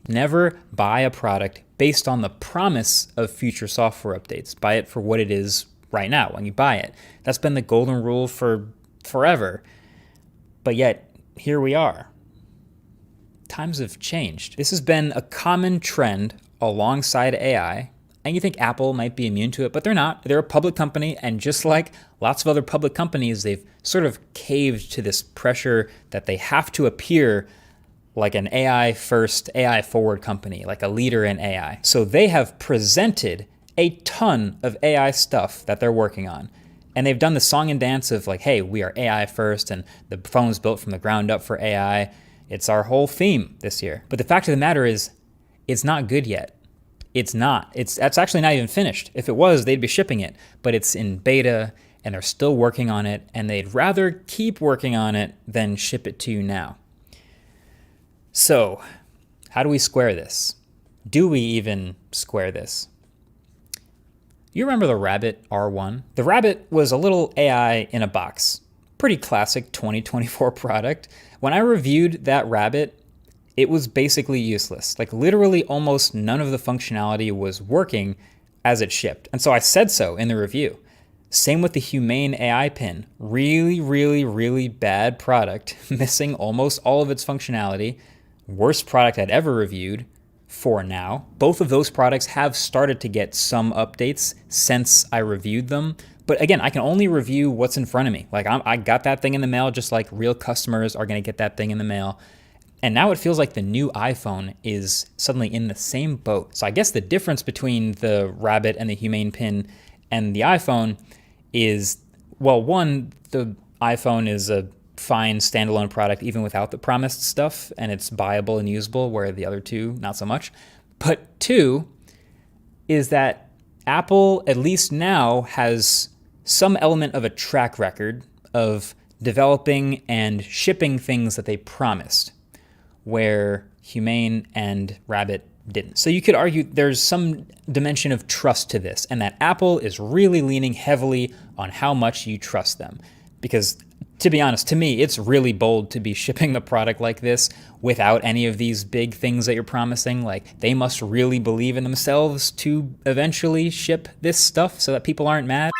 Never buy a product based on the promise of future software updates. Buy it for what it is right now when you buy it. That's been the golden rule for forever. But yet, here we are. Times have changed. This has been a common trend alongside AI, and you think Apple might be immune to it, but they're not. They're a public company, and just like lots of other public companies, they've sort of caved to this pressure that they have to appear like an AI first, AI forward company, like a leader in AI. So they have presented a ton of AI stuff that they're working on. And they've done the song and dance of like, hey, we are AI first, and the phone's built from the ground up for AI. It's our whole theme this year. But the fact of the matter is, it's not good yet. It's not. That's actually not even finished. If it was, they'd be shipping it. But it's in beta, and they're still working on it, and they'd rather keep working on it than ship it to you now. So, how do we square this? Do we even square this? You remember the Rabbit R1? The Rabbit was a little AI in a box. Pretty classic 2024 product. When I reviewed that Rabbit, it was basically useless. Like literally almost none of the functionality was working as it shipped. And so I said so in the review. Same with the Humane AI pin. Really, really, really bad product, missing almost all of its functionality. Worst product I'd ever reviewed for now. Both of those products have started to get some updates since I reviewed them. But again, I can only review what's in front of me. Like I got that thing in the mail just like real customers are going to get that thing in the mail. And now it feels like the new iPhone is suddenly in the same boat. So I guess the difference between the Rabbit and the Humane pin and the iPhone is, well, one, the iPhone is a fine standalone product even without the promised stuff, and it's buyable and usable, where the other two, not so much. But two is that Apple, at least now, has some element of a track record of developing and shipping things that they promised, where Humane and Rabbit didn't. So you could argue there's some dimension of trust to this, and that Apple is really leaning heavily on how much you trust them. Because to be honest, to me, it's really bold to be shipping the product like this without any of these big things that you're promising. Like, they must really believe in themselves to eventually ship this stuff so that people aren't mad.